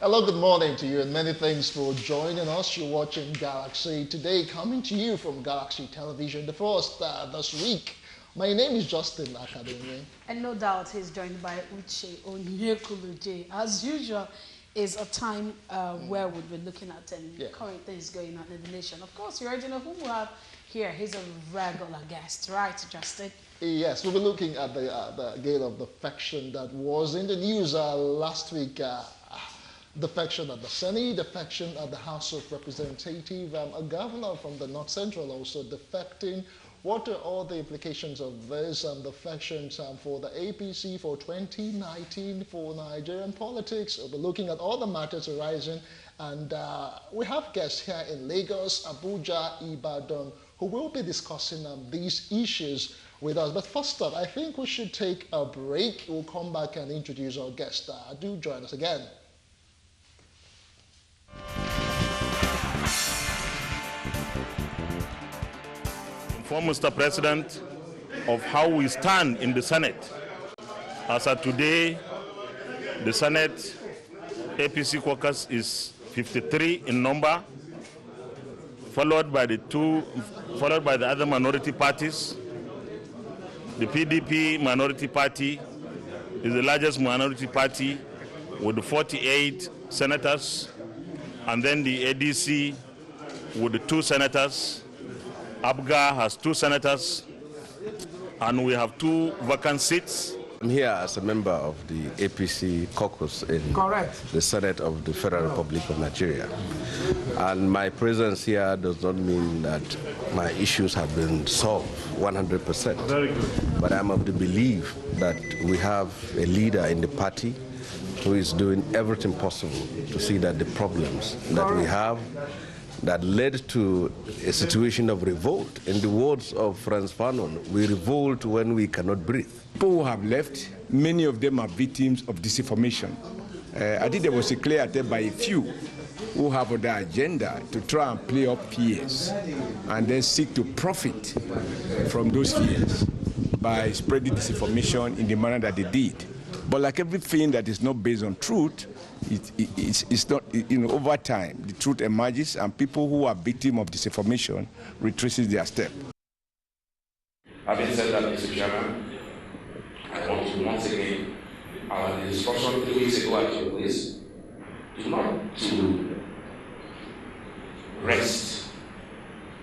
Hello, good morning to you, and many thanks for joining us. You're watching Galaxy Today, coming to you from Galaxy Television, the first this week. My name is Justin Akademi. And no doubt he's joined by Uche Onyekuluji. As usual, is a time where we'll be looking at current things going on in the nation. Of course, you already know who we have here. He's a regular guest, right, Justin? Yes, we'll be looking at the gate of defection that was in the news last week. Defection at the Senate, defection at the House of Representatives, a governor from the North Central also defecting. What are all the implications of this defections for the APC for 2019 for Nigerian politics? We'll be looking at all the matters arising, and we have guests here in Lagos, Abuja, Ibadan, who will be discussing these issues with us. But first up, I think we should take a break. We'll come back and introduce our guest. Do join us again. Inform Mr. President of how we stand in the Senate. As of today, the Senate APC caucus is 53 in number, followed by the other minority parties. The PDP minority party is the largest minority party with 48 senators, and then the ADC with 2 senators. ABGA has 2 senators, and we have 2 vacant seats. I'm here as a member of the APC caucus in the Senate of the Federal Republic of Nigeria. And my presence here does not mean that my issues have been solved 100%. Very good. But I'm of the belief that we have a leader in the party who is doing everything possible to see that the problems that we have that led to a situation of revolt. In the words of Franz Fanon, we revolt when we cannot breathe. People who have left, many of them are victims of disinformation. I think there was a clear attempt by a few who have on their agenda to try and play up fears and then seek to profit from those fears by spreading disinformation in the manner that they did. But like everything that is not based on truth, it's not, over time, the truth emerges and people who are victims of disinformation retraces their step. Having said that, Mr. Chairman, I want to once again, our discussion 3 weeks ago at your place, is not to rest,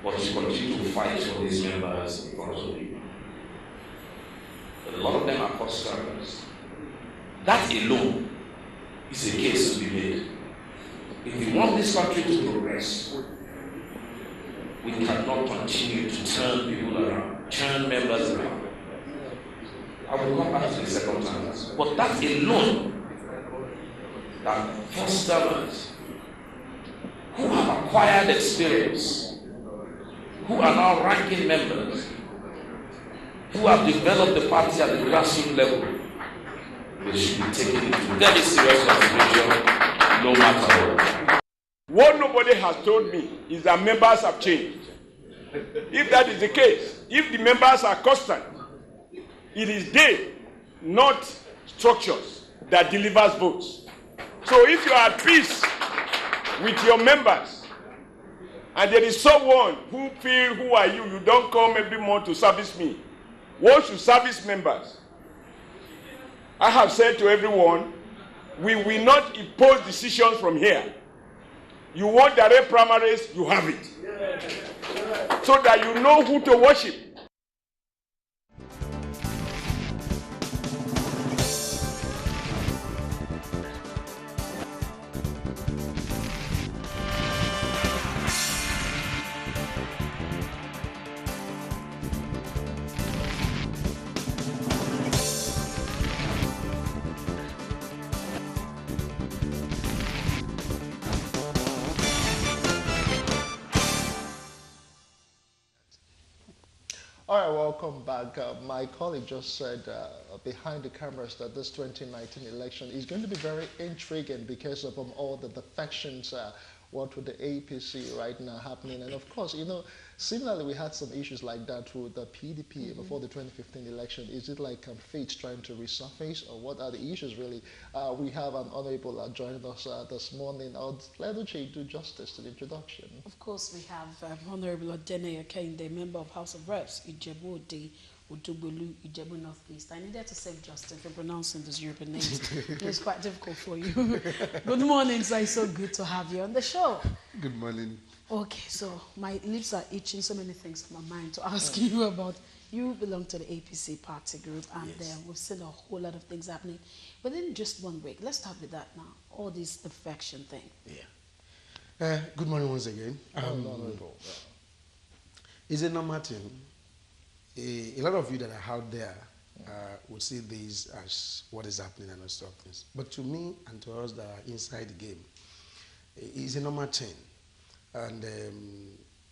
but to continue to fight for these members in front of you. But a lot of them are customers. That alone is a case to be made. If we want this country to progress, we cannot continue to turn people around, turn members around. I will come back to the second time. But that alone, that customers who have acquired experience, who are now ranking members, who have developed the party at the grassroots level, they should be taken into very serious consideration, no matter what. What nobody has told me is that members have changed. If that is the case, if the members are constant, it is they, not structures, that delivers votes. So if you are at peace with your members, and there is someone who feels, who are you? You don't come every month to service me. One should service members. I have said to everyone, we will not impose decisions from here. You want direct primaries, you have it. So that you know who to worship. All right, welcome back. My colleague just said behind the cameras that this 2019 election is going to be very intriguing because of all the defections what with the APC right now happening. And of course, similarly, we had some issues like that with the PDP before the 2015 election. Is it like fate trying to resurface, or what are the issues really? We have an honorable joining us this morning. I'll let Uche do justice to the introduction. Of course, we have Honorable Odene Akinde, member of House of Reps, Ijebu Ode, Udubulu, Ijebu Northeast. I needed to save justice for pronouncing those European names. It's quite difficult for you. Good morning, sir. It's so good to have you on the show. Good morning. Okay, so my lips are itching, so many things in my mind to ask you about. You belong to the APC party group, and Yes. we've seen a whole lot of things happening within just 1 week. Let's start with that now, all this defection thing. Yeah. Good morning once again. Honorable. It's a normal thing. A lot of you that are out there would see this as what is happening and all sorts of things. But to me and to us that are inside the game, it's a normal thing. And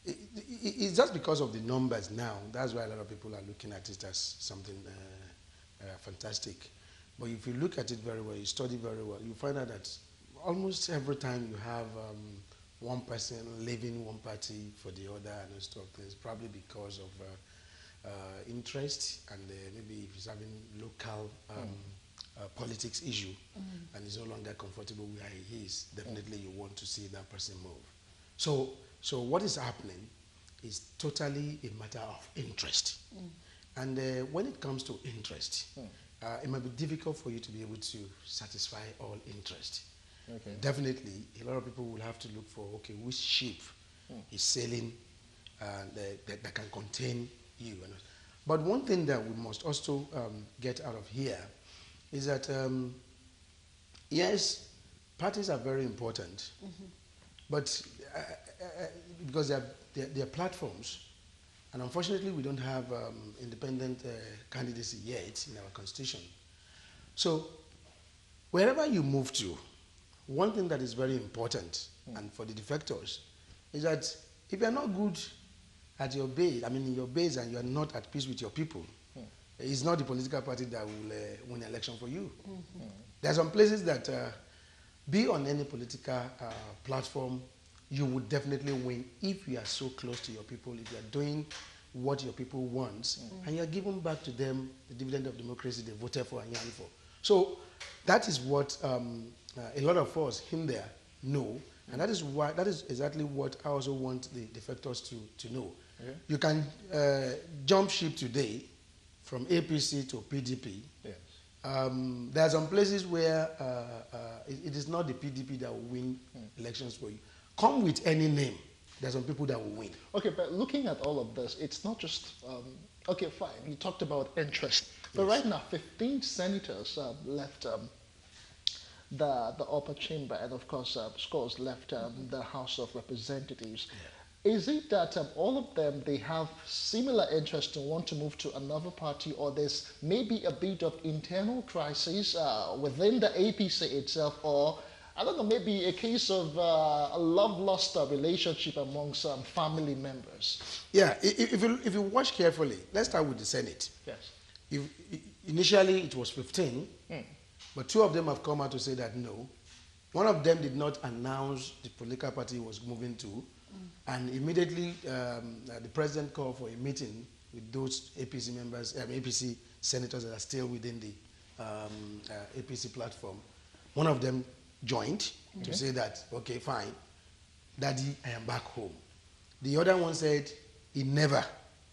it's just because of the numbers now. That's why a lot of people are looking at it as something fantastic. But if you look at it very well, you study very well, you find out that almost every time you have one person leaving one party for the other and all sorts of things, probably because of interest and maybe if he's having local politics issue and he's no longer comfortable where he is, definitely you want to see that person move. So what is happening is totally a matter of interest. And when it comes to interest, it might be difficult for you to be able to satisfy all interest. Okay. Definitely, a lot of people will have to look for, okay, which ship is sailing that can contain you. But one thing that we must also get out of here is that, yes, parties are very important, but because they're platforms, and unfortunately we don't have independent candidacy yet in our constitution. So wherever you move to, one thing that is very important, and for the defectors, is that if you're not good at your base, in your base, and you're not at peace with your people, it's not the political party that will win the election for you. There are some places that be on any political platform, you would definitely win if you are so close to your people, if you are doing what your people want, and you're giving back to them the dividend of democracy they voted for and yearned for. So that is what a lot of us in there know, and that is exactly what I also want the defectors to know. Okay. You can jump ship today from APC to PDP. Yes. There are some places where it is not the PDP that will win elections for you. Come with any name. There are some people that will win. Okay, but looking at all of this, it's not just, okay, fine, you talked about interest. But right now, 15 senators left the upper chamber, and of course, scores left the House of Representatives. Yeah. Is it that all of them, they have similar interest and want to move to another party, or there's maybe a bit of internal crisis within the APC itself, or I don't know, maybe a case of a love-lost relationship among some family members? Yeah, if you watch carefully, let's start with the Senate. Yes. Initially, it was 15, but 2 of them have come out to say that no. One of them did not announce the political party he was moving to, and immediately the president called for a meeting with those APC members, APC senators that are still within the APC platform. One of them joined to say that, okay, fine, Daddy, I am back home. The other one said he never,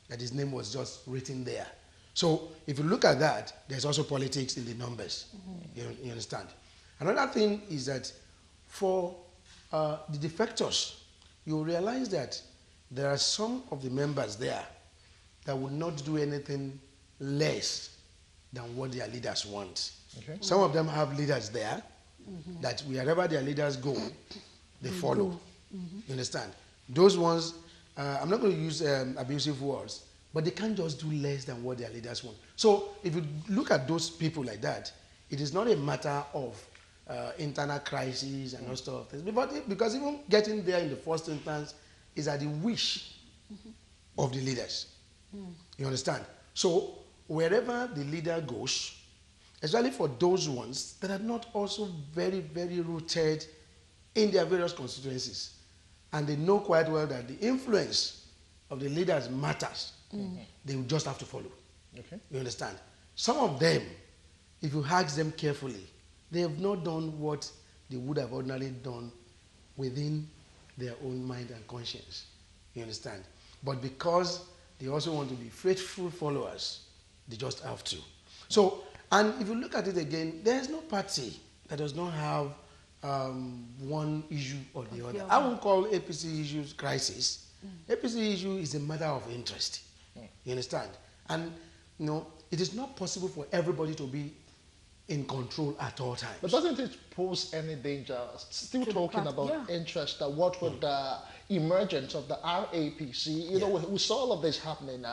that his name was just written there. So if you look at that, there's also politics in the numbers. You understand? Another thing is that for the defectors, you realize that there are some of the members there that would not do anything less than what their leaders want. Okay. Some of them have leaders there that wherever their leaders go, they follow. You understand? Those ones, I'm not going to use abusive words, but they can't just do less than what their leaders want. So if you look at those people like that, it is not a matter of internal crisis and all sorts of things. Because even getting there in the first instance is at the wish of the leaders. You understand? So wherever the leader goes, especially for those ones that are not also very, very rooted in their various constituencies. And they know quite well that the influence of the leaders matters. They will just have to follow. Okay. You understand? Some of them, if you ask them carefully, they have not done what they would have ordinarily done within their own mind and conscience. You understand? But because they also want to be faithful followers, they just have to. So, and if you look at it again, there is no party that does not have one issue or the other. I won't call APC issues crisis. APC issue is a matter of interest. You understand? And you know, it is not possible for everybody to be in control at all times. But doesn't it pose any danger? Still talking about interest, that what would the emergence of the RAPC, you know, we saw all of this happening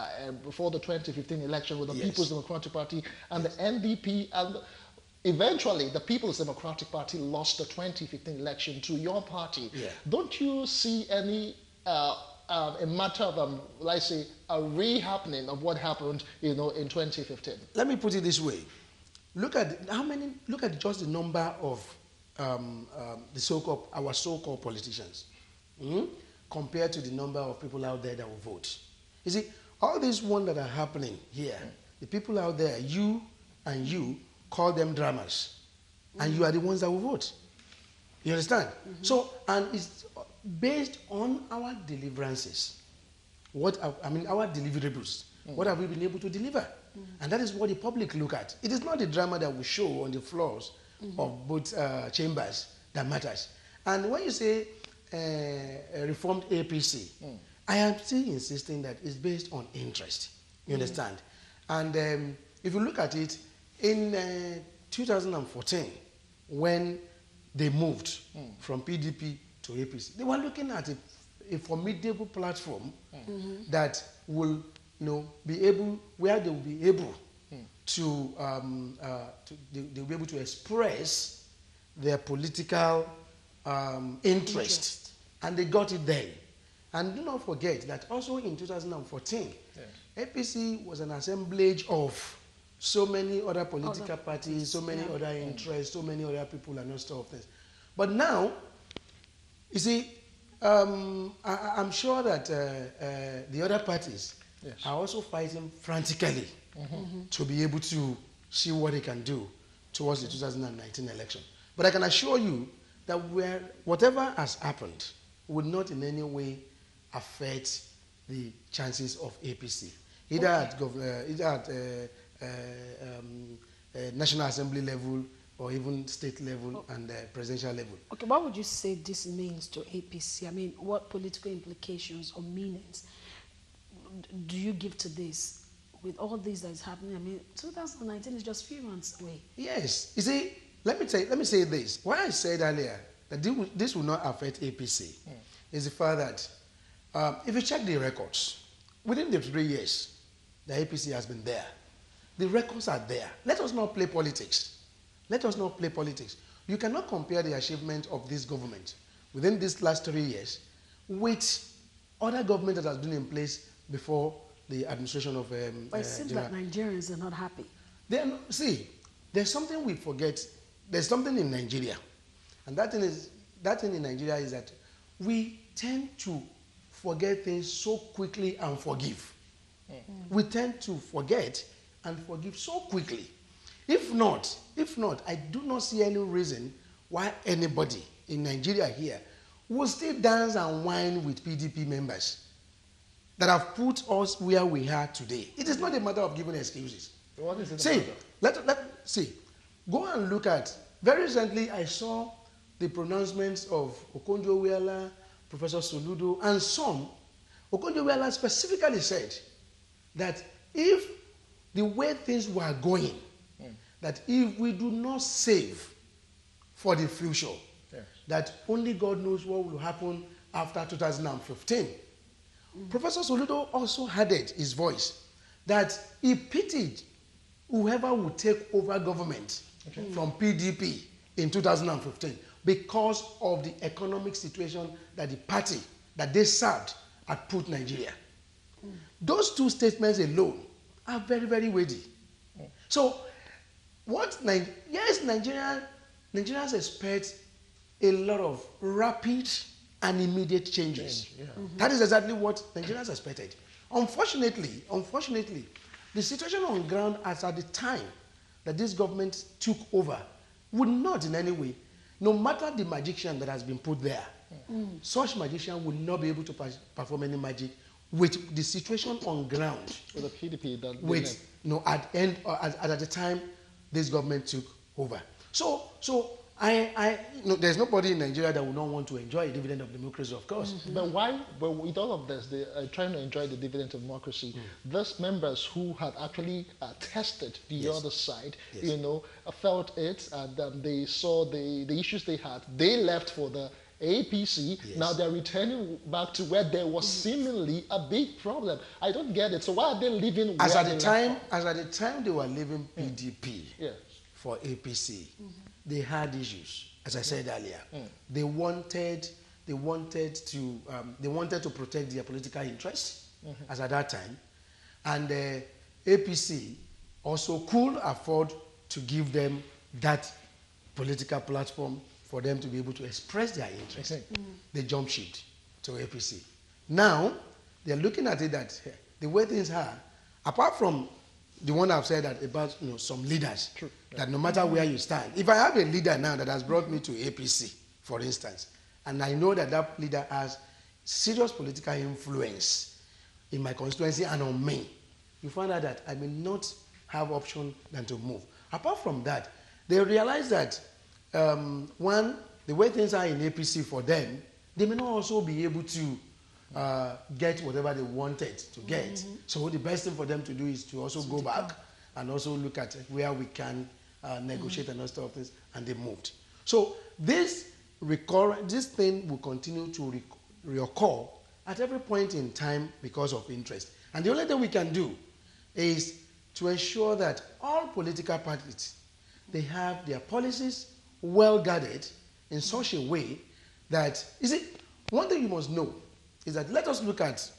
before the 2015 election with the People's Democratic Party and the NDP, and eventually the People's Democratic Party lost the 2015 election to your party. Don't you see any a matter of, let's say, a re-happening of what happened, you know, in 2015? Let me put it this way. Look at look at just the number of our so-called politicians compared to the number of people out there that will vote. You see, all these ones that are happening here, the people out there, you and you call them dramas, and you are the ones that will vote. You understand? So, and it's based on our deliverances. Our deliverables. What have we been able to deliver? And that is what the public look at. It is not the drama that we show on the floors of both chambers that matters. And when you say a reformed APC, I am still insisting that it's based on interest. You understand? And if you look at it, in 2014, when they moved from PDP to APC, they were looking at a formidable platform that will, you know, be able, where they will be able to, they'll be able to express their political interest. And they got it then. And do not forget that also in 2014, APC was an assemblage of so many other political parties, so many other interests, so many other people and all stuff of things. But now, you see, I'm sure that the other parties are also fighting frantically to be able to see what they can do towards the 2019 election. But I can assure you that whatever has happened would not in any way affect the chances of APC, either at National Assembly level or even state level and presidential level. Okay, what would you say this means to APC? I mean, what political implications or meanings do you give to this with all this that is happening? I mean, 2019 is just a few months away. Yes. You see, let me say this. Why I said earlier that this will not affect APC is the fact that if you check the records, within the 3 years the APC has been there, the records are there. Let us not play politics. Let us not play politics. You cannot compare the achievement of this government within these last 3 years with other government that has been in place before the administration of but it seems that Nigerians are not happy. See, there's something we forget. There's something in Nigeria. And that thing in Nigeria is that we tend to forget things so quickly and forgive. We tend to forget and forgive so quickly. If not, I do not see any reason why anybody in Nigeria here will still dance and whine with PDP members that have put us where we are today. It is not a matter of giving excuses. What is it? See, go and look at, very recently I saw the pronouncements of Okonjo-Iweala, Professor Soludo, and some. Okonjo-Iweala specifically said that if the way things were going, that if we do not save for the future, that only God knows what will happen after 2015. Professor Soludo also added his voice that he pitied whoever would take over government from PDP in 2015 because of the economic situation that the party that they served had put Nigeria. Those two statements alone are very, very weighty. So, Nigerians expect a lot of rapid and immediate changes. That is exactly what Nigerians expected. Unfortunately, the situation on ground as at the time that this government took over would not in any way, no matter the magician that has been put there, such magician will not be able to perform any magic with the situation on ground. With the PDP that at the time this government took over. So there's nobody in Nigeria that would not want to enjoy a dividend of democracy, of course. But why? But with all of this, they are trying to enjoy the dividend of democracy. Those members who had actually tested the other side, felt it, and they saw the issues they had. They left for the APC. Now they're returning back to where there was seemingly a big problem. I don't get it. So why are they leaving? As at the time they were leaving PDP for APC, they had issues. As I said earlier, they wanted to protect their political interests as at that time, and APC also could afford to give them that political platform for them to be able to express their interest. They jump ship to APC. Now, they're looking at it that the way things are, apart from the one I've said that about some leaders, that no matter where you stand, if I have a leader now that has brought me to APC, for instance, and I know that that leader has serious political influence in my constituency and on me, you find out that I may not have option than to move. Apart from that, they realize that one, the way things are in APC for them, they may not also be able to get whatever they wanted to get. So the best thing for them to do is to also go back and also look at where we can negotiate and all stuff, and they moved. So this thing will continue to reoccur at every point in time because of interest. And the only thing we can do is to ensure that all political parties, they have their policies well guarded in such a way that, one thing you must know is that, let us look at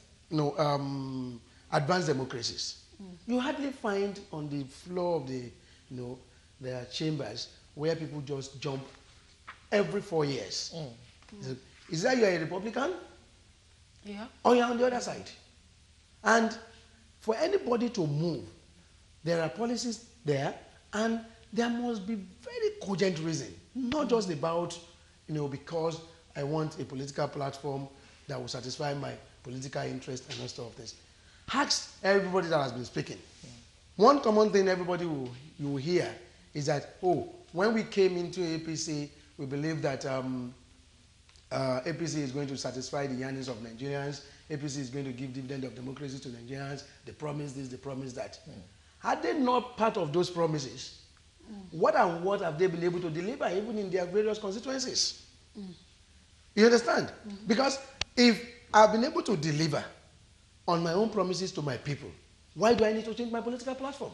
advanced democracies. You hardly find on the floor of their chambers where people just jump every 4 years. Is that you're a Republican? Yeah. Or you're on the other side. And for anybody to move, there are policies there, and there must be very cogent reason, not just about, because I want a political platform that will satisfy my political interest and all stuff of this. Ask everybody that has been speaking. One common thing you will hear is that, when we came into APC, we believe that APC is going to satisfy the yearnings of Nigerians. APC is going to give dividend of democracy to Nigerians. They promise this, they promise that. Had they not part of those promises, what have they been able to deliver even in their various constituencies? You understand? Because if I've been able to deliver on my own promises to my people, why do I need to change my political platform?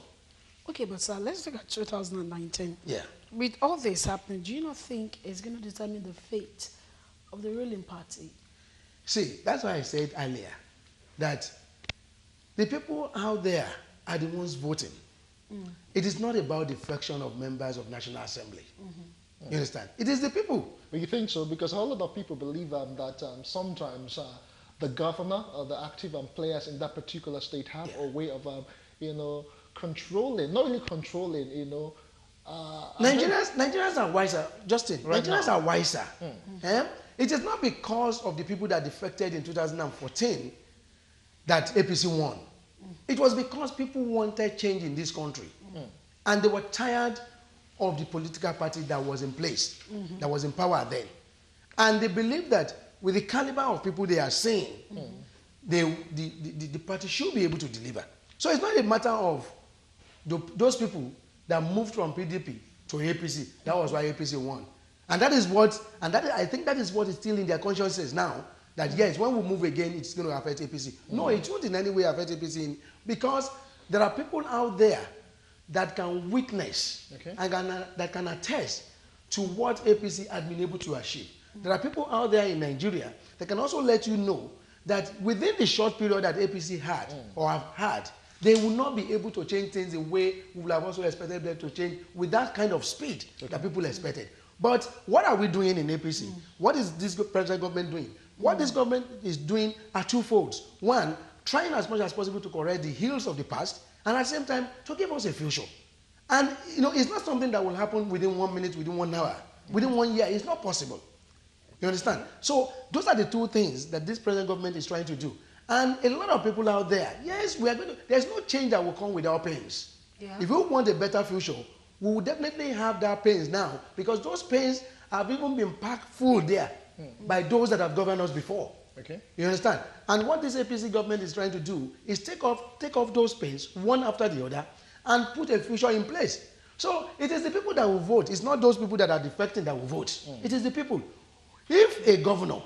Okay, but sir, let's look at 2019. Yeah. With all this happening, do you not think it's going to determine the fate of the ruling party? See, that's why I said earlier that the people out there are the ones voting. It is not about defection of members of National Assembly. You understand? It is the people. Well, you think so? Because a lot of people believe that sometimes the governor or the active players in that particular state have a way of, controlling, not only controlling, Nigerians are wiser, Justin. Right Nigerians now. are wiser. It is not because of the people that defected in 2014 that APC won. It was because people wanted change in this country. And they were tired of the political party that was in place, that was in power then. And they believed that with the caliber of people they are seeing, the party should be able to deliver. So it's not a matter of those people that moved from PDP to APC. That was why APC won. And I think that is what is still in their consciences now, that yes, when we move again, it's going to affect APC. No, it won't in any way affect APC, because there are people out there that can witness and that can attest to what APC had been able to achieve. There are people out there in Nigeria that can also let you know that within the short period that APC had or have had, they will not be able to change things the way we would have also expected them to change with that kind of speed that people expected. But what are we doing in APC? What is this present government doing? What this government is doing are two folds. One, trying as much as possible to correct the ills of the past, and at the same time, to give us a future. And, it's not something that will happen within 1 minute, within 1 hour, within 1 year. It's not possible. You understand? So those are the two things that this present government is trying to do. And a lot of people out there, yes, there's no change that will come without pains. Yeah. If we want a better future, we will definitely have that pains now, because those pains have even been packed full there by those that have governed us before. Okay. You understand? And what this APC government is trying to do is take off those pains one after the other and put a future in place. So it is the people that will vote. It's not those people that are defecting that will vote. It is the people. If a governor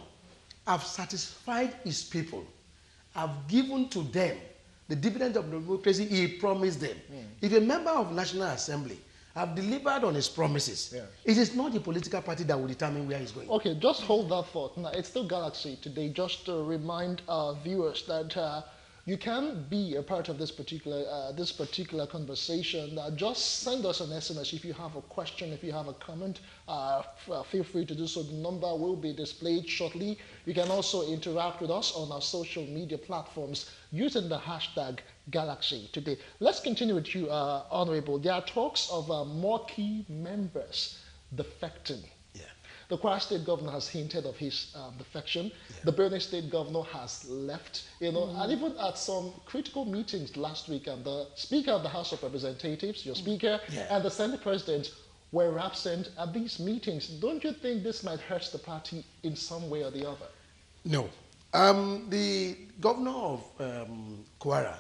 have satisfied his people, have given to them the dividend of democracy he promised them, if a member of National Assembly have delivered on his promises, it is not the political party that will determine where he's going. Okay, just hold that thought. Now, it's still Galaxy today. Just to remind our viewers that you can be a part of this particular conversation. Just send us an SMS if you have a question, if you have a comment. Feel free to do so. The number will be displayed shortly. You can also interact with us on our social media platforms using the hashtag Galaxy today. Let's continue with you, Honorable. There are talks of more key members defecting. The Kwara State Governor has hinted of his defection. The Benue State Governor has left, and even at some critical meetings last week, and the Speaker of the House of Representatives, your Speaker, and the Senate President were absent at these meetings. Don't you think this might hurt the party in some way or the other? No. The Governor of Kwara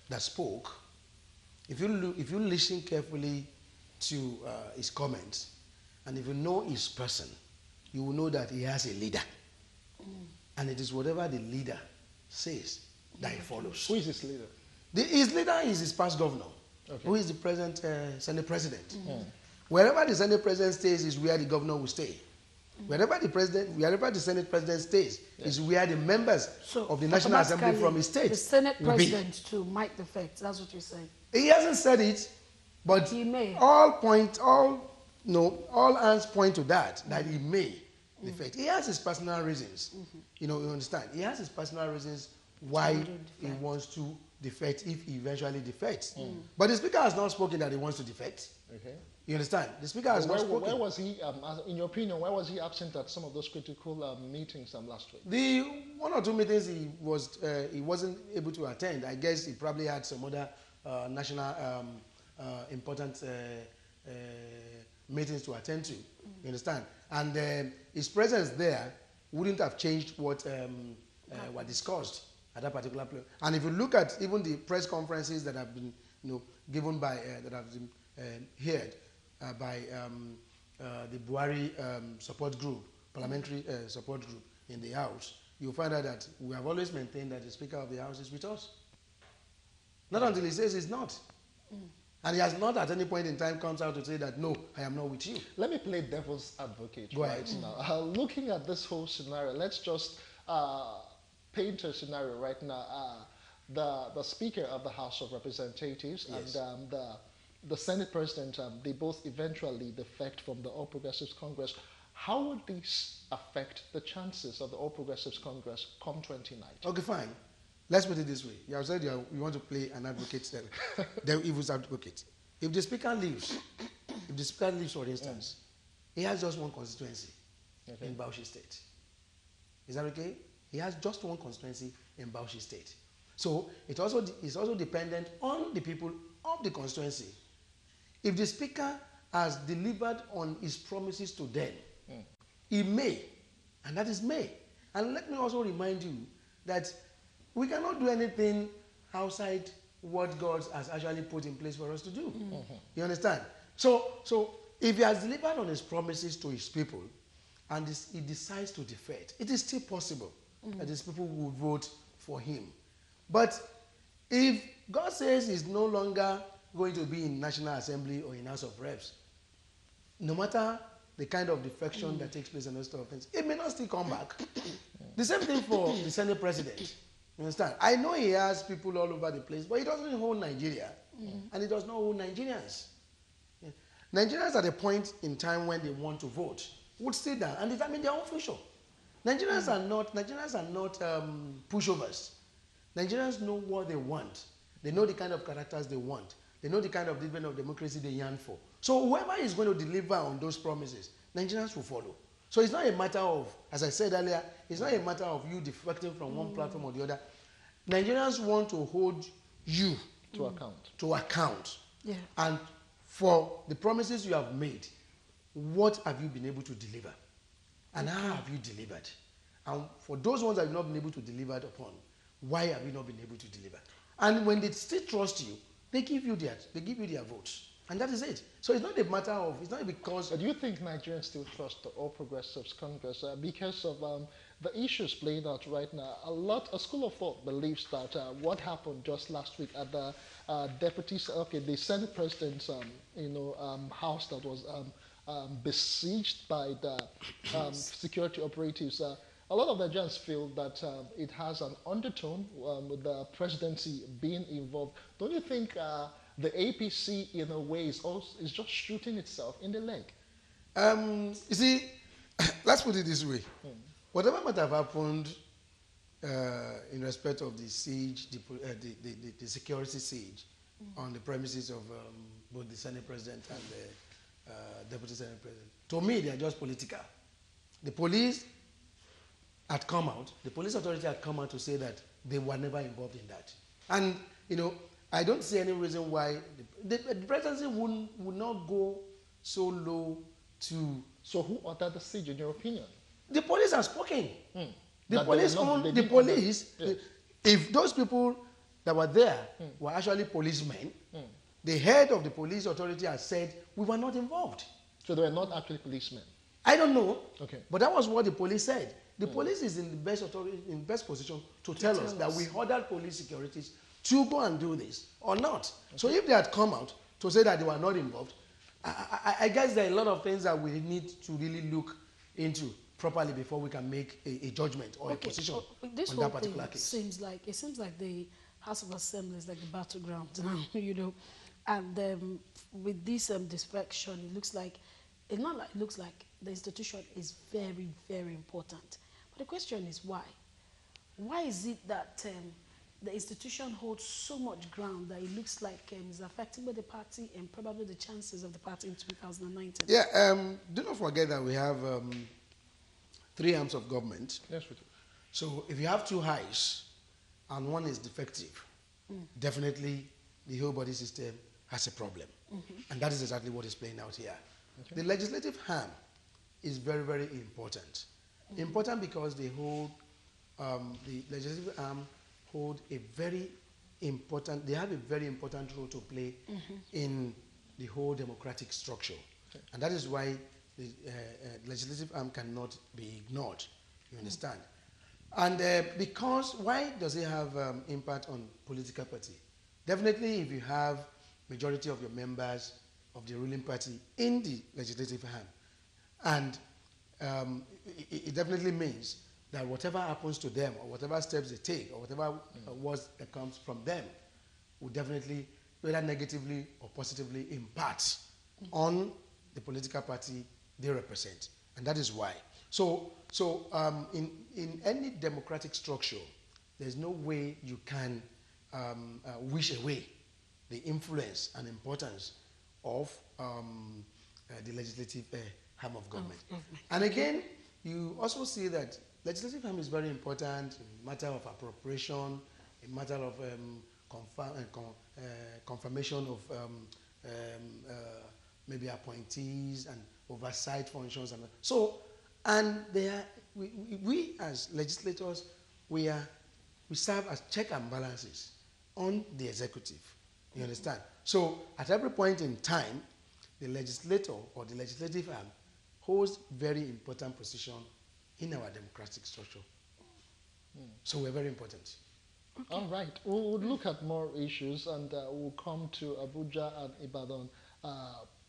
that spoke, if you listen carefully to his comments, and if you know his person, you will know that he has a leader. And it is whatever the leader says that he follows. Who is his leader? His leader is his past governor, who is the present Senate President. Wherever the Senate President stays is where the governor will stay. Wherever the Senate President stays is where the members of the National Assembly from his state the Senate will be. President too might defect. That's what you're saying. He hasn't said it, but he may. All hands point to that he may defect. He has his personal reasons. You understand? He has his personal reasons why he wants to defect if he eventually defects. But the Speaker has not spoken that he wants to defect. Okay. You understand? The Speaker has not spoken. Where was he, in your opinion, why was he absent at some of those critical meetings last week? The 1 or 2 meetings he wasn't able to attend. I guess he probably had some other national important meetings to attend to. You understand? And his presence there wouldn't have changed what were discussed at that particular place. And if you look at even the press conferences that have been given by that have been heard by the Buhari support group, parliamentary support group in the House, you'll find out that we have always maintained that the Speaker of the House is with us. Not until he says he's not. And he has not at any point in time comes out to say that, no, I am not with you. Let me play devil's advocate Go ahead. now. Looking at this whole scenario, let's just paint a scenario right now. The Speaker of the House of Representatives and the Senate President, they both eventually defect from the All Progressives Congress. How would this affect the chances of the All Progressives Congress come 2019? Okay, fine. Let's put it this way. You have said you want to play an advocate, the evil's advocate. If the Speaker leaves, for instance, he has just one constituency in Bauchi State. Is that okay? He has just one constituency in Bauchi State. So it also is also dependent on the people of the constituency. If the Speaker has delivered on his promises to them, he may, and that is may. And let me also remind you that we cannot do anything outside what God has actually put in place for us to do. You understand? So if he has delivered on his promises to his people and he decides to defect, it is still possible that his people will vote for him. But if God says he's no longer going to be in National Assembly or in House of Reps, no matter the kind of defection that takes place and those sort of things, it may not still come back. The same thing for the Senate President. You understand? I know he has people all over the place, but he doesn't hold Nigeria, and he does not hold Nigerians. Nigerians at a point in time when they want to vote would sit down and determine their own future. Nigerians are not pushovers. Nigerians know what they want. They know the kind of characters they want. They know the kind of development of democracy they yearn for. So whoever is going to deliver on those promises, Nigerians will follow. So it's not a matter of, as I said earlier, it's not a matter of you defecting from one platform or the other. Nigerians want to hold you to account. Yeah. And for the promises you have made, what have you been able to deliver? And how have you delivered? And for those ones that have not been able to deliver upon, why have you not been able to deliver? And when they still trust you, they give you their votes. And that is it. So it's not a matter of, it's not because... But do you think Nigerians still trust the All Progressives Congress because of the issues playing out right now? A school of thought believes that what happened just last week at the the Senate President's house that was besieged by the security operatives. A lot of Nigerians feel that it has an undertone with the presidency being involved. Don't you think the APC, in a way, is just shooting itself in the leg? You see, let's put it this way. Whatever might have happened in respect of the siege, the security siege on the premises of both the Senate President and the Deputy Senate President, to me, they are just political. The police had come out, the police authority had come out to say that they were never involved in that. And, I don't see any reason why the presidency would not go so low to... So who ordered the siege, in your opinion? The police have spoken. The police, if those people that were there were actually policemen, the head of the police authority has said, we were not involved. So they were not actually policemen? I don't know. Okay. But that was what the police said. The police is in the best position to tell us that we ordered police securities to go and do this or not. Okay. So if they had come out to say that they were not involved, I guess there are a lot of things that we need to really look into properly before we can make a judgment or a position on that particular case. Seems like the House of Assembly is like the battleground now, And with this defection, it looks like the institution is very, very important. But the question is why? Why is it that the institution holds so much ground that it looks like it's affecting both the party and probably the chances of the party in 2019? Yeah, do not forget that we have 3 arms of government. Yes, we do. So if you have 2 highs and one is defective, definitely the whole body system has a problem. And that is exactly what is playing out here. Okay. The legislative arm is very, very important. Important because they hold, the legislative arm hold a very important, they have a very important role to play in the whole democratic structure. Okay. And that is why the legislative arm cannot be ignored, you understand? And because, why does it have impact on political party? Definitely if you have majority of your members of the ruling party in the legislative arm, and it definitely means that whatever happens to them or whatever steps they take or whatever words that comes from them will definitely, whether negatively or positively, impact on the political party they represent. And that is why. So in any democratic structure, there's no way you can wish away the influence and importance of the legislative arm of government. And again, you also see that legislative arm is very important in matter of appropriation, in matter of confirmation of maybe appointees and oversight functions. And so, and we as legislators, we serve as check and balances on the executive. You understand? So at every point in time, the legislator or the legislative arm holds very important position in our democratic structure. So we're very important. Okay. All right. We'll look at more issues and we'll come to Abuja and Ibadan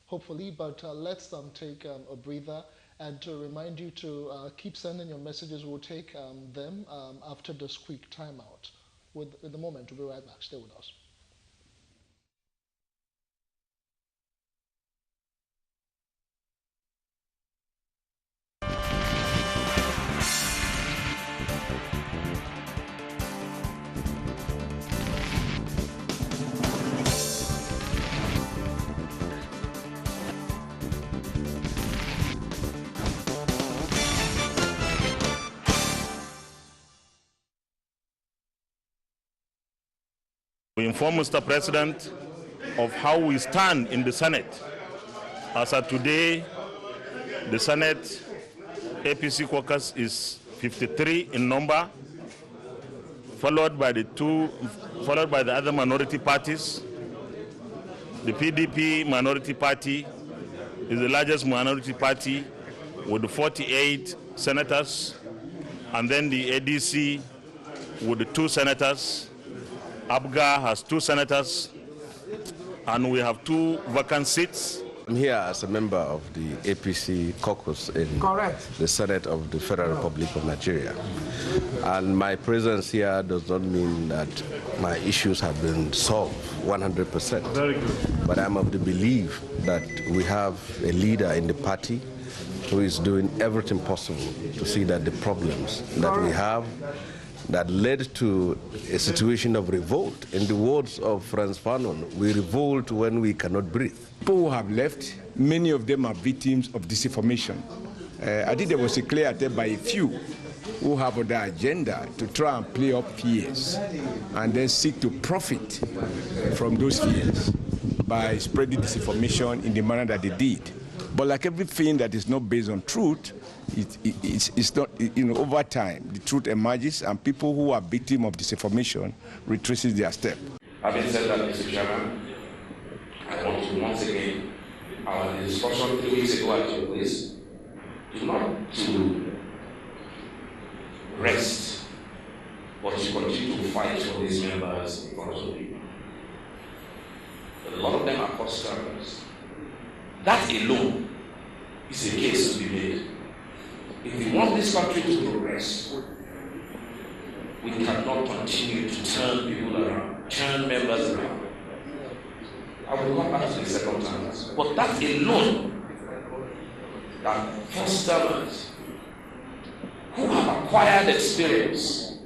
hopefully, but let's take a breather and to remind you to keep sending your messages. We'll take them after this quick timeout. In the moment, we'll be right back. Stay with us. We inform Mr. President of how we stand in the Senate. As of today, the Senate APC caucus is 53 in number, followed by the other minority parties. The PDP minority party is the largest minority party with 48 senators, and then the ADC with 2 senators. ABGA has 2 senators, and we have 2 vacant seats. I'm here as a member of the APC caucus in the Senate of the Federal Republic of Nigeria. And my presence here does not mean that my issues have been solved 100%. Very good. But I'm of the belief that we have a leader in the party who is doing everything possible to see that the problems that we have that led to a situation of revolt. In the words of Franz Fanon, we revolt when we cannot breathe. People who have left, many of them are victims of disinformation. I think there was a clear attempt by a few who have on their agenda to try and play up fears and then seek to profit from those fears by spreading disinformation in the manner that they did. But like everything that is not based on truth, it's not, over time, the truth emerges and people who are victims of disinformation retraces their step. Having said that, Mr. Chairman, I want to once again, our discussion 3 weeks ago at your place, not to rest, but to continue to fight for these members in front of you. A lot of them are cost scrubbers. That alone is a case to be made. If we want this country to progress, we cannot continue to turn people around, turn members around. I will come back to the second time. But that alone, that fosterers who have acquired experience,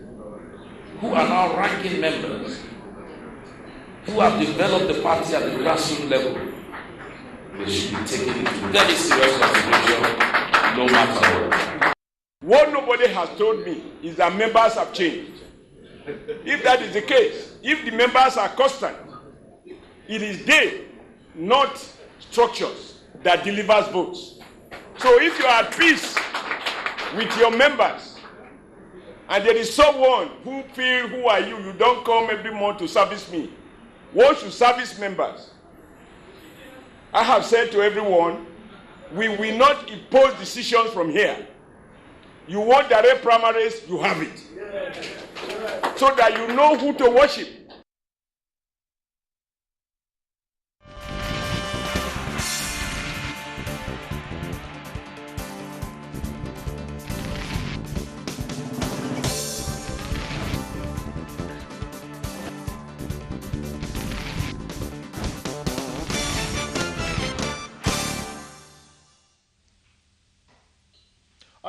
who are now ranking members, who have developed the party at the grassroots level, they should be taken into very serious consideration, no matter what. What nobody has told me is that members have changed. If that is the case, if the members are constant, it is they, not structures, that delivers votes. So if you are at peace with your members, and there is someone who feels, who are you? You don't come every month to service me. What should service members? I have said to everyone, we will not impose decisions from here. You want direct primaries, you have it. So that you know who to worship.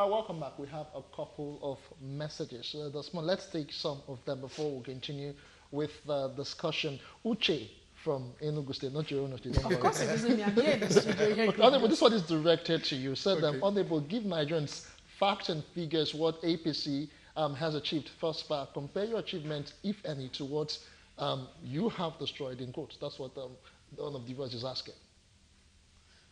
Welcome back. We have a couple of messages this morning. Let's take some of them before we continue with the discussion. Uche from Enugu State, not your own state. Of course, it isn't me. I'm here in the studio. Okay, Honorable, this one is directed to you. Said, Honorable, give Nigerians facts and figures what APC has achieved thus far. Compare your achievements, if any, to what you have destroyed, in quotes. That's what one of the viewers is asking.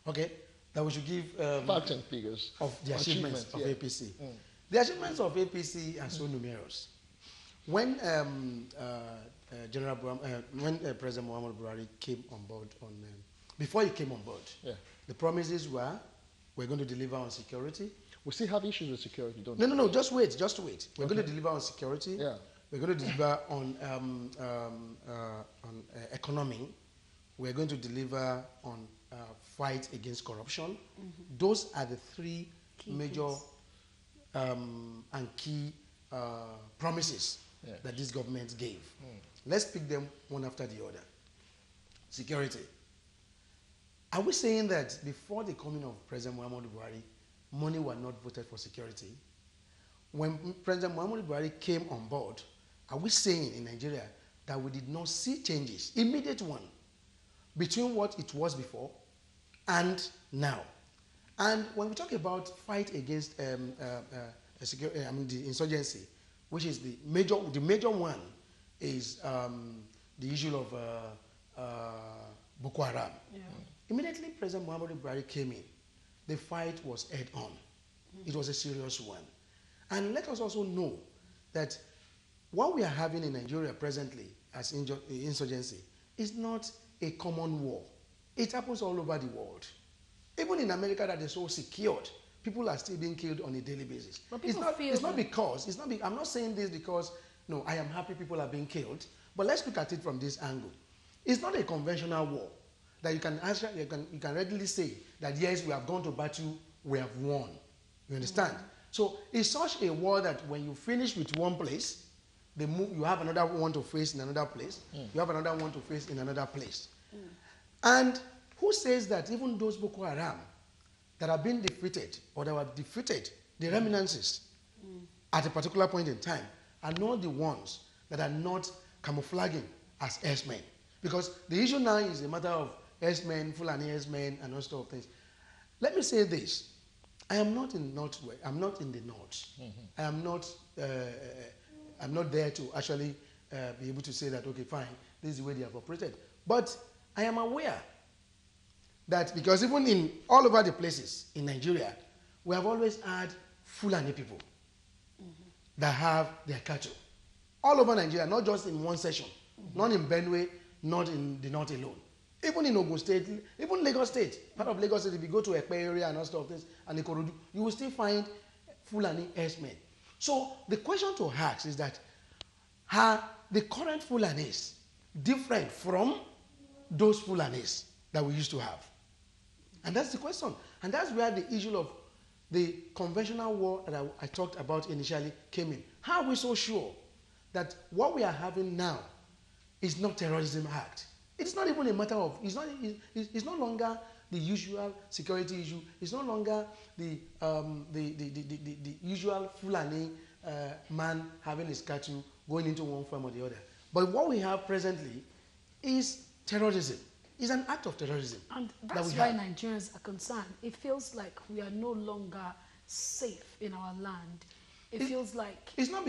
Okay. That we should give facts and figures of the achievements of APC. Mm. The achievements of APC are so numerous. When President Muhammadu Buhari came on board, before he came on board, the promises were, we're going to deliver on security. We still have issues with security, don't we? No, just wait. We're going to deliver on security. Yeah. We're going to deliver on economy. We're going to deliver on fight against corruption. Mm-hmm. Those are the 3 major and key promises that this government gave. Let's pick them one after the other. Security. Are we saying that before the coming of President Muhammadu Buhari, money were not voted for security? When President Muhammadu Buhari came on board, are we saying in Nigeria that we did not see changes, immediate one, between what it was before and now? And when we talk about fight against the insurgency, which is the major one is the issue of Boko Haram. Yeah. Immediately President Muhammadu Buhari came in, the fight was head-on. It was a serious one. And let us also know that what we are having in Nigeria presently as insurgency is not a common war. It happens all over the world. Even in America that is so secured, people are still being killed on a daily basis. But I'm not saying this because, no, I am happy people are being killed, but let's look at it from this angle. It's not a conventional war that you can readily say that yes, we have gone to battle, we have won. You understand? So it's such a war that when you finish with one place, you have another one to face in another place. You have another one to face in another place. And who says that even those Boko Haram that have been defeated or that were defeated, the remnants at a particular point in time, are not the ones that are not camouflaging as S-men? Because the issue now is a matter of S-men, Fulani S-men, and all sorts of things. Let me say this. I am not in Northwest. I'm not in the North. I am not. I'm not there to actually be able to say that, okay, fine, this is the way they have operated. But I am aware that because even in all over the places in Nigeria, we have always had Fulani people that have their cattle. All over Nigeria, not just in one section, not in Benue, not in the North alone. Even in Ogun State, even Lagos State, part of Lagos State, if you go to Ekpe area and all stuff, and Ikorodu, you will still find Fulani S-men. So the question to ask is that, are the current Fulanis different from those Fulanis that we used to have? And that's the question. And that's where the issue of the conventional war that I talked about initially came in. How are we so sure that what we are having now is not terrorism act? It's not even a matter of, it's no longer the usual security issue. It's no longer the usual Fulani man having his cattle going into one farm or the other. But what we have presently is terrorism. It's an act of terrorism. And that's why Nigerians are concerned. It feels like we are no longer safe in our land. It feels like... It's not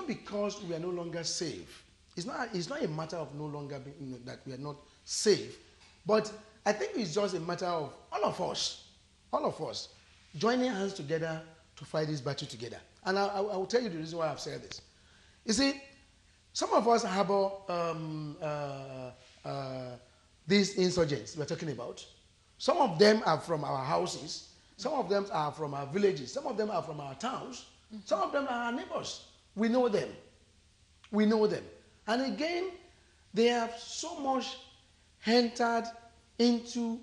because we are no longer safe. It's not a matter of no longer being, that we are not safe. But I think it's just a matter of all of us joining hands together to fight this battle together. And I will tell you the reason why I've said this. You see, some of us harbor these insurgents we're talking about. Some of them are from our houses. Some of them are from our villages. Some of them are from our towns. Some of them are our neighbors. We know them. We know them. And again, they have so much entered into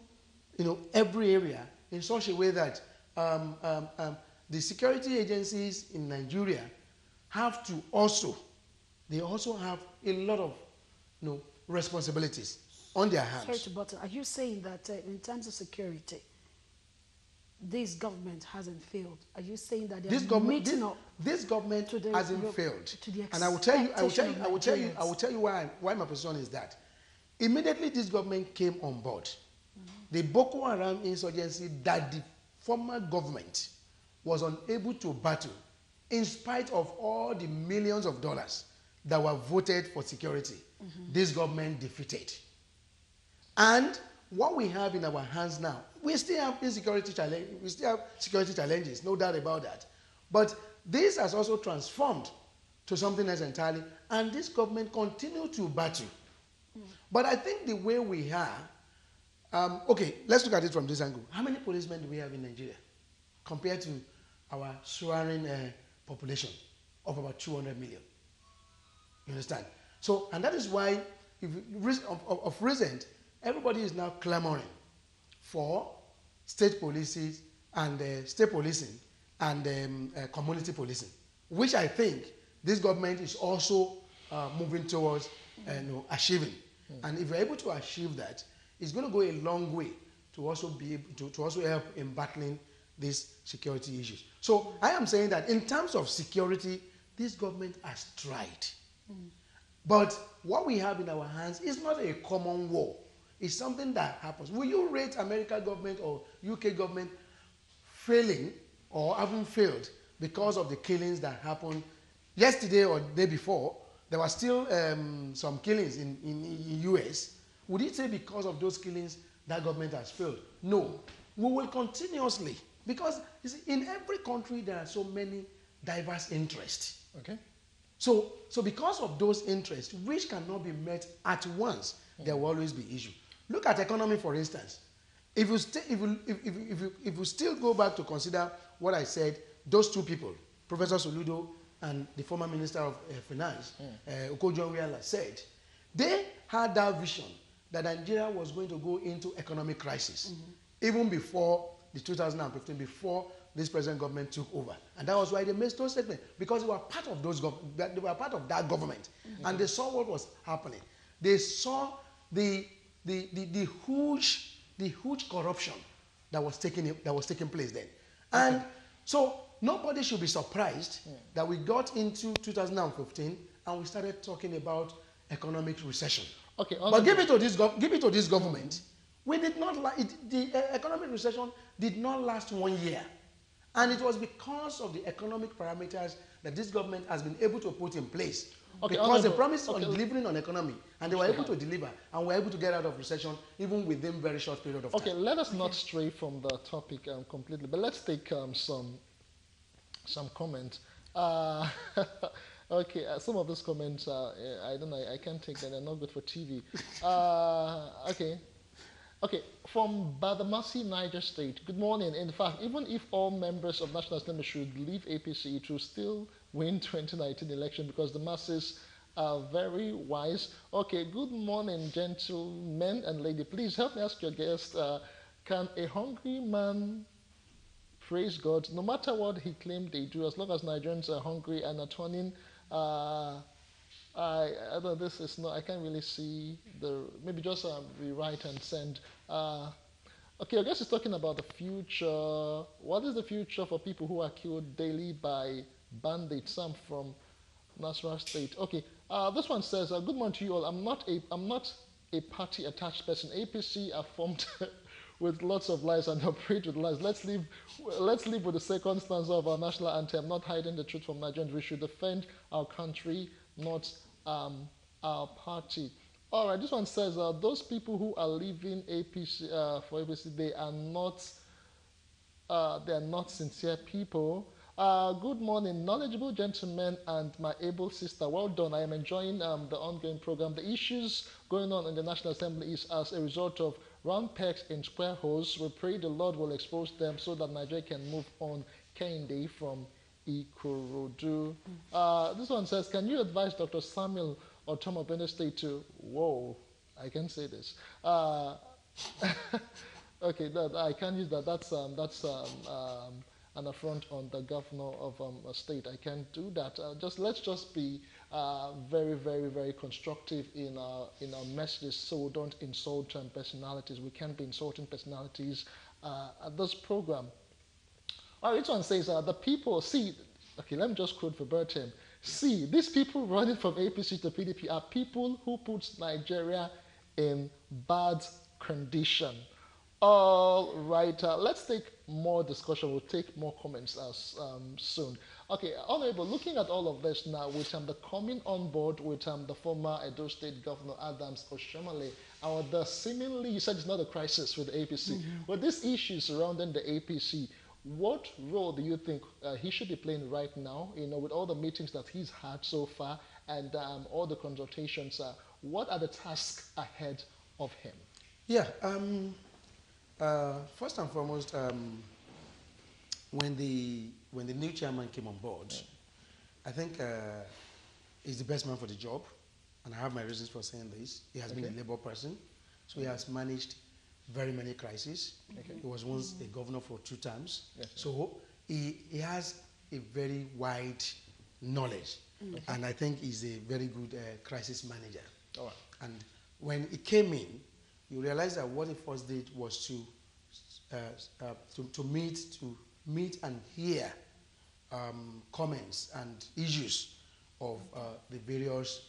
every area in such a way that the security agencies in Nigeria have to also have a lot of responsibilities on their hands. Sorry to butter. Are you saying that in terms of security, this government hasn't failed? Are you saying that this government hasn't failed? And I will tell you why my position is that. Immediately this government came on board, the Boko Haram insurgency that the former government was unable to battle, in spite of all the millions of dollars that were voted for security, this government defeated. And what we have in our hands now, we still have insecurity challenges. We still have security challenges, no doubt about that. But this has also transformed to something else entirely, and this government continues to battle. But I think the way we are, okay, let's look at it from this angle. How many policemen do we have in Nigeria compared to our soaring population of about 200 million? You understand? So, and that is why, of recent, everybody is now clamoring for state policies and state policing and community policing, which I think this government is also moving towards achieving. And if we're able to achieve that, it's going to go a long way to also be able to also help in battling these security issues. So I am saying that in terms of security, this government has tried. But what we have in our hands is not a common war. It's something that happens. Will you rate American government or UK government failing or having failed because of the killings that happened yesterday or the day before there were still some killings in US, would you say because of those killings that government has failed? No. We will continuously, because you see, in every country there are so many diverse interests. Okay. So because of those interests, which cannot be met at once, there will always be issue. Look at economy, for instance. If you still go back to consider what I said, those two people, Professor Soludo and the former Minister of Finance, Okojo-Iweala, said, they had that vision that Nigeria was going to go into economic crisis, even before the 2015, before this present government took over. And that was why they made those statements, because they were part of that government, and they saw what was happening. They saw the huge corruption that was taking place then. And so nobody should be surprised that we got into 2015 and we started talking about economic recession. Okay, but give it to this government. We did not the economic recession did not last 1 year. And it was because of the economic parameters that this government has been able to put in place. Okay, because they promised on delivering on economy, and they were able to deliver, and were able to get out of recession even within very short period of time. Okay, let us not stray from the topic completely, but let's take some comments. Okay, some of those comments, I don't know, I can't take them, they're not good for TV. Okay, from Badamasi, Niger State. Good morning. In fact, even if all members of National Assembly should leave APC, it will still win 2019 election because the masses are very wise. Okay, good morning, gentlemen and lady. Please help me ask your guest, can a hungry man praise God no matter what he claimed they do, as long as Nigerians are hungry and are turning I don't, this is not, I can't really see maybe just rewrite and send. Okay, I guess it's talking about the future. What is the future for people who are killed daily by bandits? Some from Nasarawa State. Okay, this one says, good morning to you all. I'm not a party attached person. APC are formed with lots of lies and operate with lies. Let's live with the second stanza of our national anthem, not hiding the truth from Nigerians. We should defend our country, not our party. All right, this one says, those people who are leaving APC for APC, they are not sincere people. Good morning, knowledgeable gentlemen and my able sister. Well done. I am enjoying the ongoing program. The issues going on in the National Assembly is as a result of round pegs in square holes. We pray the Lord will expose them so that Nigeria can move on. Kehinde from Ikorodu. This one says, can you advise Dr. Samuel or Tom of Benue State to, whoa, I can say this. Okay, I can't use that. That's an affront on the governor of a state. I can't do that. Let's just be very, very, very constructive in our messages, so don't insult personalities. We can't be insulting personalities at this program. All right, this one says, the people, see, okay, let me just quote verbatim. See, these people running from APC to PDP are people who put Nigeria in bad condition. All right, let's take more discussion. We'll take more comments soon. Okay, Honorable, looking at all of this now, with the coming on board with the former Edo State Governor Adams Oshiomhole, the seemingly, you said it's not a crisis with the APC, but this issue surrounding the APC, what role do you think he should be playing right now, with all the meetings that he's had so far and all the consultations? What are the tasks ahead of him? Yeah, first and foremost, when the new chairman came on board, I think he's the best man for the job, and I have my reasons for saying this. He has been a labor person, so he has managed very many crises. He was once a governor for 2 terms, so he has a very wide knowledge, and I think he's a very good crisis manager. All right. And when he came in, you realize that what he first did was to meet and hear comments and issues of the various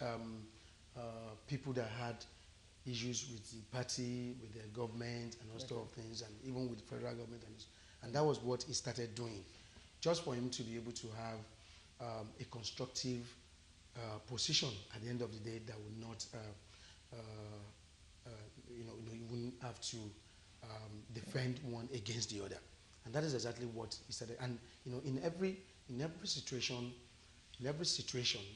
people that had issues with the party, with the government, and all sort of things, and even with the federal government. And that was what he started doing, just for him to be able to have a constructive position at the end of the day that would not, you wouldn't have to defend one against the other. And that is exactly what he said. And in every situation,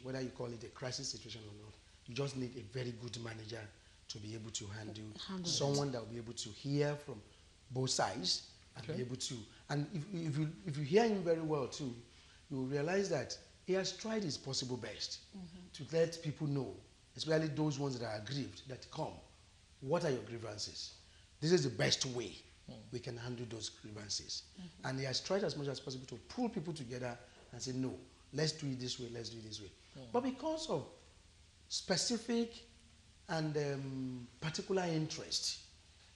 whether you call it a crisis situation or not, you just need a very good manager to be able to handle someone that will be able to hear from both sides and be able to. And if you hear him very well too, you will realize that he has tried his possible best to let people know, especially those ones that are aggrieved, that come, what are your grievances? This is the best way we can handle those grievances. And he has tried as much as possible to pull people together and say, no, let's do it this way, let's do it this way. But because of specific and particular interest,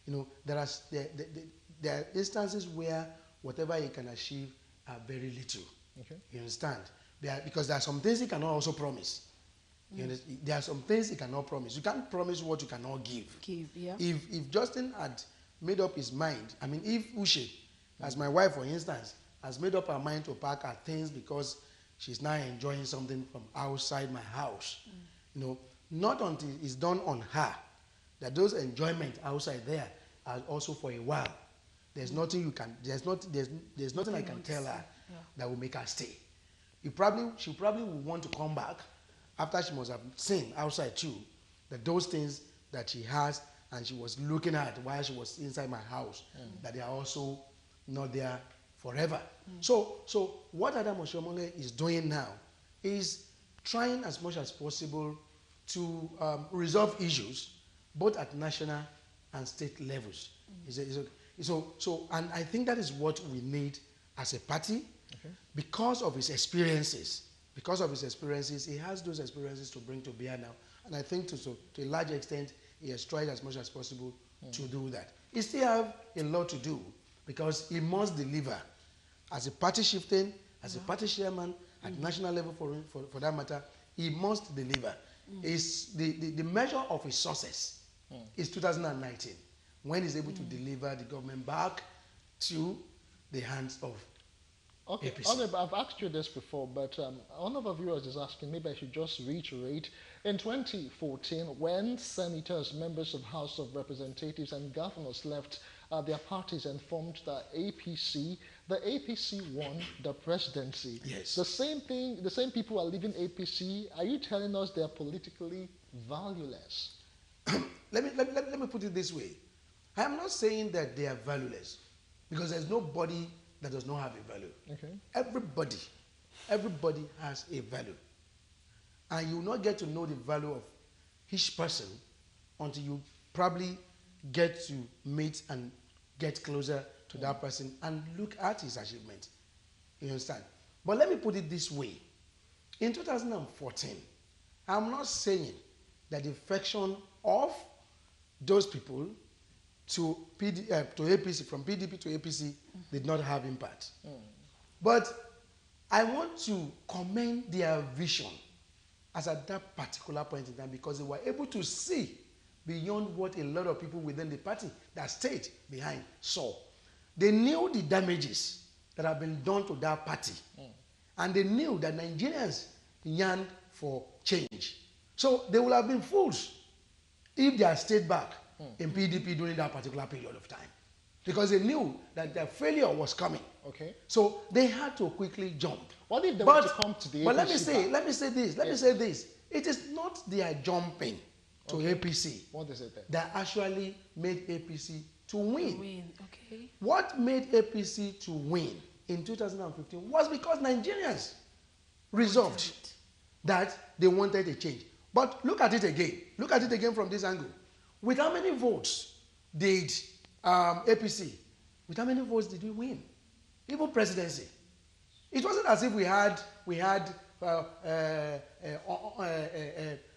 there are instances where whatever he can achieve are very little. You understand? Because there are some things he cannot also promise. There are some things he cannot promise. You can't promise what you cannot give. If Justin had made up his mind, I mean, if Uche, as my wife, for instance, has made up her mind to pack her things because she's now enjoying something from outside my house, not until it's done on her that those enjoyment outside there are also for a while. There's nothing you can. There's nothing I can tell her that will make her stay. She probably will want to come back after she must have seen outside too that those things that she has and she was looking at while she was inside my house, that they are also not there forever. So what Adam Oshiomhole is doing now is trying as much as possible to resolve issues both at national and state levels. And I think that is what we need as a party. Because of his experiences. He has those experiences to bring to bear now. And I think to a large extent, he has tried as much as possible to do that. He still have a lot to do because he must deliver. As a party shifting, as a party chairman, at national level for that matter, he must deliver. The measure of his success is 2019, when he's able to deliver the government back to the hands of APC. Honorable, I've asked you this before, but one of our viewers is asking, maybe I should just reiterate. In 2014, when senators, members of House of Representatives and governors left their parties and formed the APC won the presidency. Yes. The same people are leaving APC. Are you telling us they're politically valueless? Let me put it this way. I am not saying that they are valueless, because there's nobody that does not have a value. Everybody has a value. And you will not get to know the value of each person until you probably get to meet and get closer to that person and look at his achievement. You understand? But let me put it this way. In 2014, I'm not saying that the defection of those people to APC, from PDP to APC, did not have impact. But I want to commend their vision as at that particular point in time, because they were able to see beyond what a lot of people within the party that stayed behind saw. They knew the damages that have been done to that party. And they knew that Nigerians yearned for change. So they would have been fools if they had stayed back in PDP during that particular period of time, because they knew that their failure was coming. So they had to quickly jump. What if they were to come to the APC? But let me say this. It is not their jumping to APC What is it then? that actually made APC to win. What made APC to win in 2015 was because Nigerians resolved that they wanted a change. But look at it again. Look at it again from this angle. With how many votes did APC, with how many votes did we win? Even presidency. It wasn't as if we had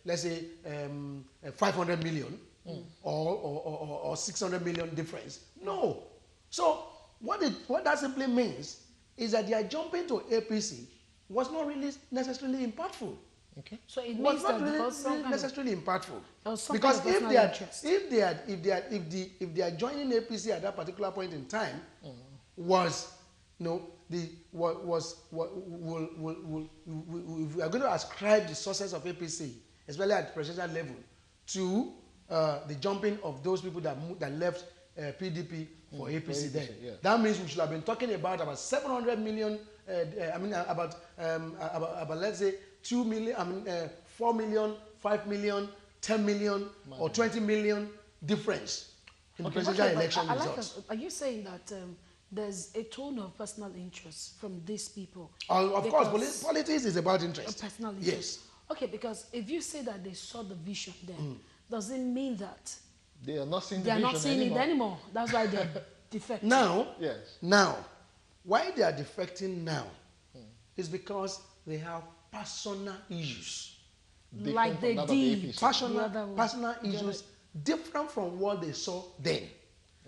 let's say 500 million or 600 million difference. No. So what that simply means is that their jumping to APC was not really necessarily impactful. So it means that really necessarily impactful. Because if they are joining APC at that particular point in time was if we are going to ascribe the success of APC, especially at the presidential level, to the jumping of those people that left PDP for APC then. Yeah. That means we should have been talking about 700 million, about let's say 2 million, 4 million, 5 million, 10 million, or 20 million difference in the presidential election results. Are you saying that there's a tone of personal interest from these people? Of course, politics is about interest. Personal interest. Yes. Okay, because if you say that they saw the vision then, does it mean that they are not seeing it anymore? That's why they're defecting. Now, why they are defecting now is because they have personal issues. Like they did. Personal issues different from what they saw then.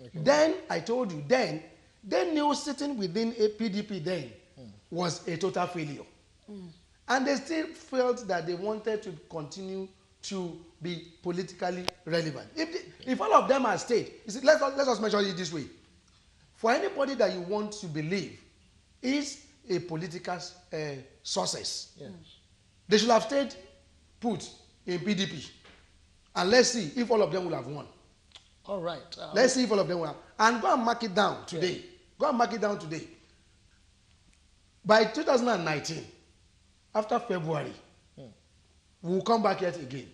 Okay. Then, I told you, they knew sitting within a PDP then was a total failure. And they still felt that they wanted to continue to be politically relevant. If all of them are stayed, let us measure it this way. For anybody that you want to believe is a political success, they should have stayed put in PDP. And let's see if all of them will have won. All right. Let's see if all of them will have. And go and mark it down today. Yeah. Go and mark it down today. By 2019, after February, we'll come back here again.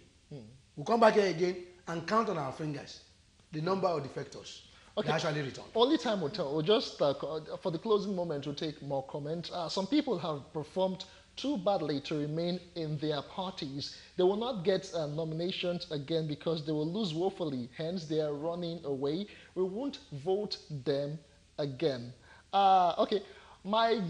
We'll come back here again and count on our fingers the number of defectors that actually return. Only time will tell. We'll just, for the closing moment, we'll take more comments. Some people have performed too badly to remain in their parties. They will not get nominations again because they will lose woefully. Hence, they are running away. We won't vote them again. Okay, my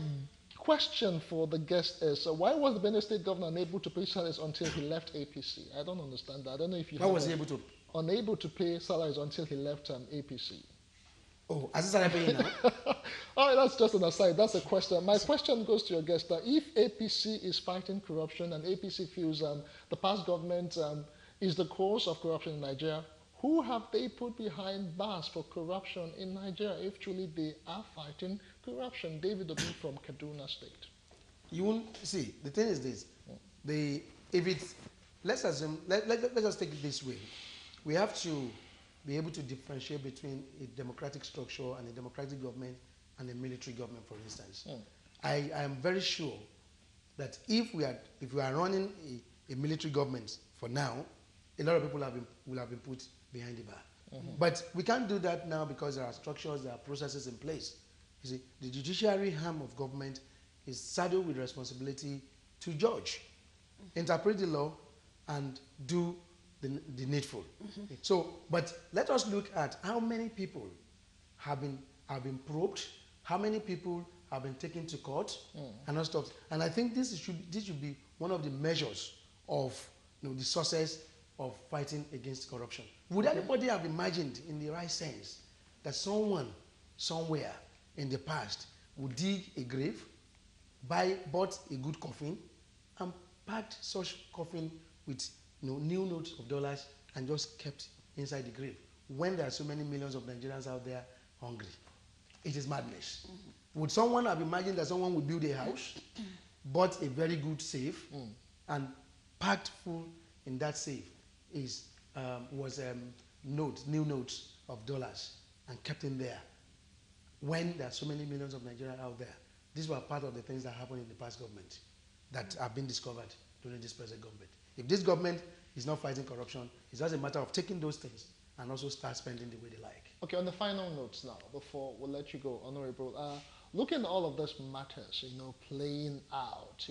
question for the guest is, why was the Benue State governor unable to pay salaries until he left APC? I don't understand that. I don't know if you... Why was he able to? Unable to pay salaries until he left APC. Oh, has he started paying now? All right, that's just an aside. That's a question. My question goes to your guest. If APC is fighting corruption and APC feels the past government is the cause of corruption in Nigeria, who have they put behind bars for corruption in Nigeria if truly they are fighting corruption? David Obi from Kaduna State. You won't see. The thing is this: let's assume, let's take it this way. We have to be able to differentiate between a democratic structure and a democratic government and a military government, for instance. I am very sure that if we are running a military government for now, a lot of people will have been put behind the bar. But we can't do that now because there are structures, there are processes in place. You see, the judiciary arm of government is saddled with responsibility to judge, interpret the law, and do the needful. So, but let us look at how many people have been probed, how many people have been taken to court, and all stuff. And I think this should be one of the measures of the success of fighting against corruption. Would anybody have imagined, in the right sense, that someone somewhere in the past would dig a grave, bought a good coffin, and packed such coffin with new notes of dollars and just kept inside the grave when there are so many millions of Nigerians out there hungry? It is madness. Would someone have imagined that someone would build a house, bought a very good safe, and packed full in that safe new notes of dollars and kept in there when there are so many millions of Nigerians out there? These were part of the things that happened in the past government that have been discovered during this present government. If this government is not fighting corruption, it's just a matter of taking those things and also start spending the way they like. Okay, on the final notes now, before we'll let you go, Honorable, looking at all of these matters, playing out,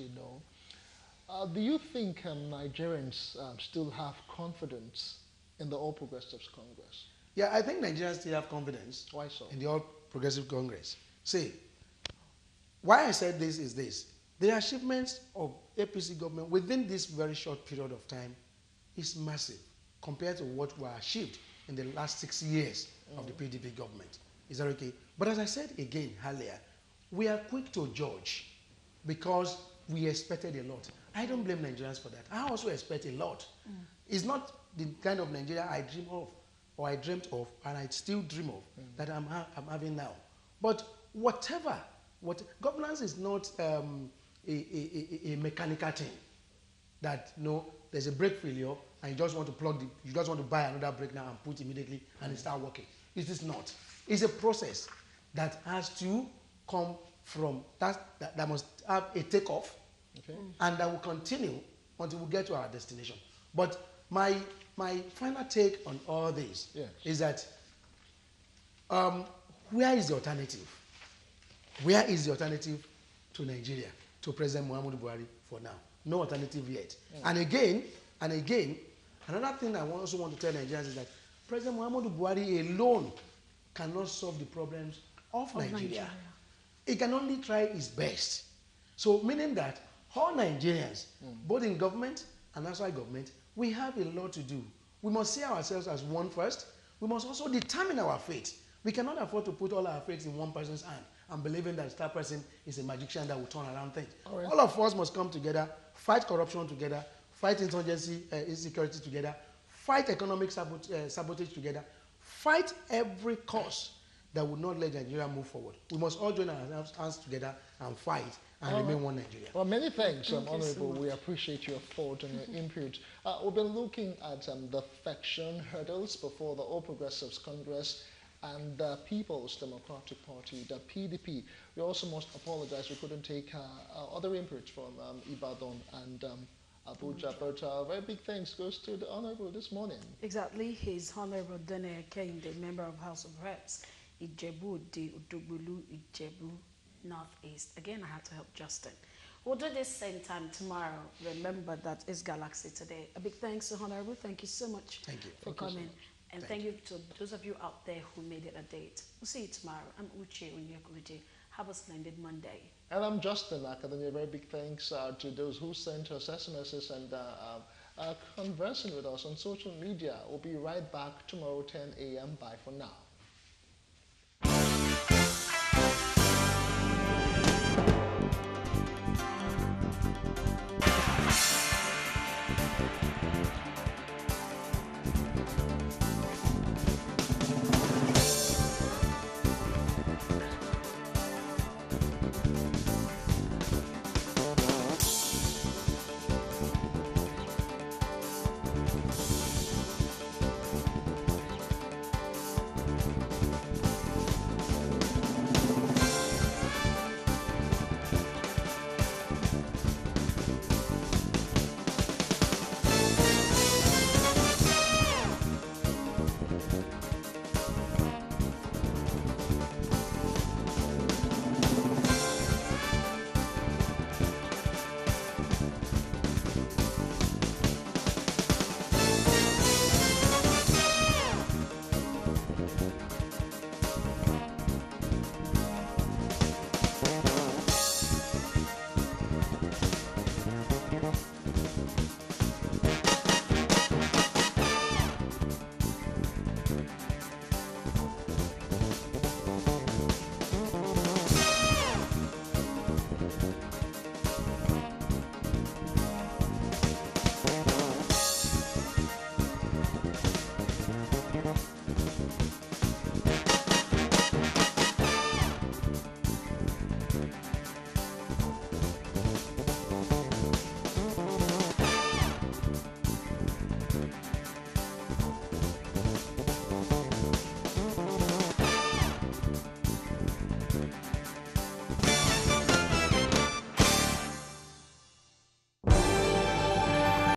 do you think Nigerians still have confidence in the All Progressives Congress? Yeah, I think Nigerians still have confidence. Why so? In the All Progressive Congress. See, why I said this is this. The achievements of APC government within this very short period of time is massive compared to what were achieved in the last 6 years of the PDP government. Is that okay? But as I said again earlier, we are quick to judge because we expected a lot. I don't blame Nigerians for that. I also expect a lot. It's not the kind of Nigeria I dream of, or I dreamt of, and I still dream of, that I'm having now. But whatever What governance is not a mechanical thing that there's a brake failure and you just want to buy another brake now and put immediately and it start working. It is not. It's a process that has to come from that must have a takeoff, and that will continue until we get to our destination. But my final take on all this is that where is the alternative? Where is the alternative to Nigeria, to President Muhammadu Buhari for now? No alternative yet. And again, another thing I also want to tell Nigerians is that President Muhammadu Buhari alone cannot solve the problems of Nigeria. He can only try his best. So meaning that all Nigerians, both in government and outside government, we have a lot to do. We must see ourselves as one first. We must also determine our fate. We cannot afford to put all our faith in one person's hand and believing that that person is a magician that will turn around things. All of us must come together, fight corruption together, fight insurgency, insecurity together, fight economic sabotage together, fight every cause that would not let Nigeria move forward. We must all join our hands together and fight and remain one Nigeria. Well, many thanks, Honorable. We appreciate your thought and your input. We've been looking at defection hurdles before the All Progressives Congress and the People's Democratic Party, the PDP. We also must apologize we couldn't take other input from Ibadan and Abuja, but very big thanks goes to the Honorable this morning. Exactly. His Honorable Dene Kehinde, member of House of Reps, Ijebu de Udogbulu, Ijebu Northeast. Again, I had to help Justin. We'll do this same time tomorrow. Remember that it's Galaxy today. A big thanks to Honorable. Thank you so much for coming. And thank you to those of you out there who made it a date. We'll see you tomorrow. I'm Uche Onyekuluje. Have a splendid Monday. And I'm Justin Academy. A very big thanks to those who sent us SMSs and conversing with us on social media. We'll be right back tomorrow, 10 a.m. Bye for now.